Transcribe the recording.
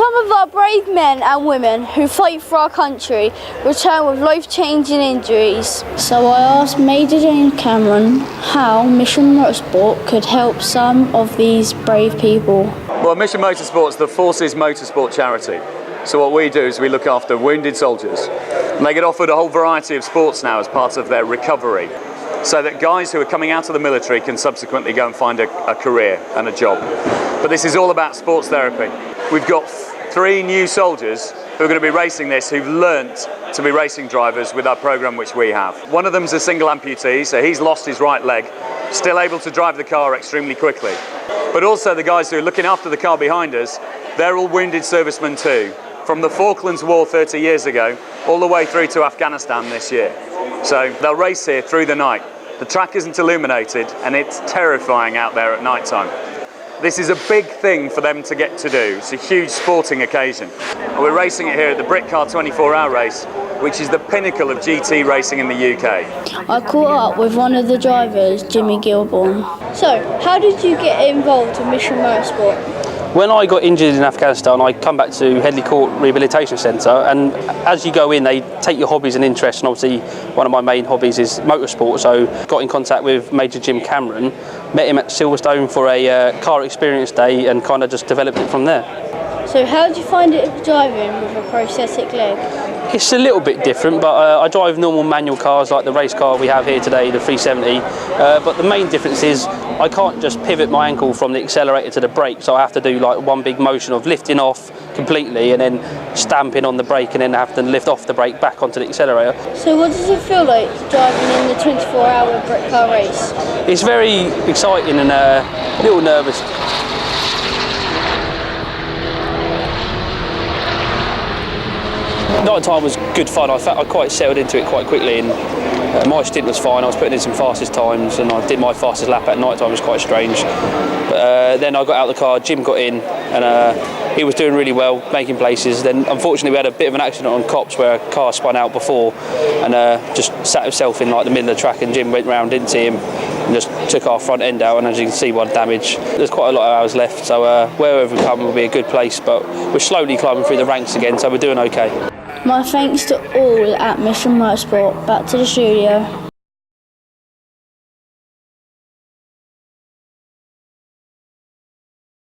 Some of our brave men and women who fight for our country return with life-changing injuries. So I asked Major James Cameron how Mission Motorsport could help some of these brave people. Well, Mission Motorsport is the Forces Motorsport charity. So what we do is we look after wounded soldiers. And they get offered a whole variety of sports now as part of their recovery, so that guys who are coming out of the military can subsequently go and find a career and a job. But this is all about sports therapy. We've got 3 new soldiers who are going to be racing this, who've learnt to be racing drivers with our programme which we have. One of them's a single amputee, so he's lost his right leg, still able to drive the car extremely quickly. But also the guys who are looking after the car behind us, they're all wounded servicemen too, from the Falklands War 30 years ago all the way through to Afghanistan this year. So they'll race here through the night. The track isn't illuminated and it's terrifying out there at night time. This is a big thing for them to get to do. It's a huge sporting occasion. And we're racing it here at the Britcar 24-hour race, which is the pinnacle of GT racing in the UK. I caught up with one of the drivers, Jimmy Gilbourne. So, how did you get involved in Mission Motorsport? When I got injured in Afghanistan, I come back to Headley Court Rehabilitation Centre, and as you go in, they take your hobbies and interests, and obviously one of my main hobbies is motorsport, so got in contact with Major Jim Cameron, met him at Silverstone for a car experience day and kind of just developed it from there. So how did you find it driving with a prosthetic leg? It's a little bit different, but I drive normal manual cars like the race car we have here today, the 370, but the main difference is I can't just pivot my ankle from the accelerator to the brake, so I have to do like one big motion of lifting off completely and then stamping on the brake, and then I have to lift off the brake back onto the accelerator. So what does it feel like driving in the 24-hour Britcar race? It's very exciting and a little nervous. Night time was good fun. I quite settled into it quite quickly, and my stint was fine. I was putting in some fastest times, and I did my fastest lap at night time. It was quite strange. But then I got out of the car, Jim got in, and he was doing really well, making places. Then unfortunately we had a bit of an accident on Cops where a car spun out before and just sat himself in like the middle of the track, and Jim went round, didn't see him, and just took our front end out, and as you can see, one damage. There's quite a lot of hours left, so wherever we come will be a good place, but we're slowly climbing through the ranks again, so we're doing okay. My thanks to all at Mission Motorsport. Back to the studio.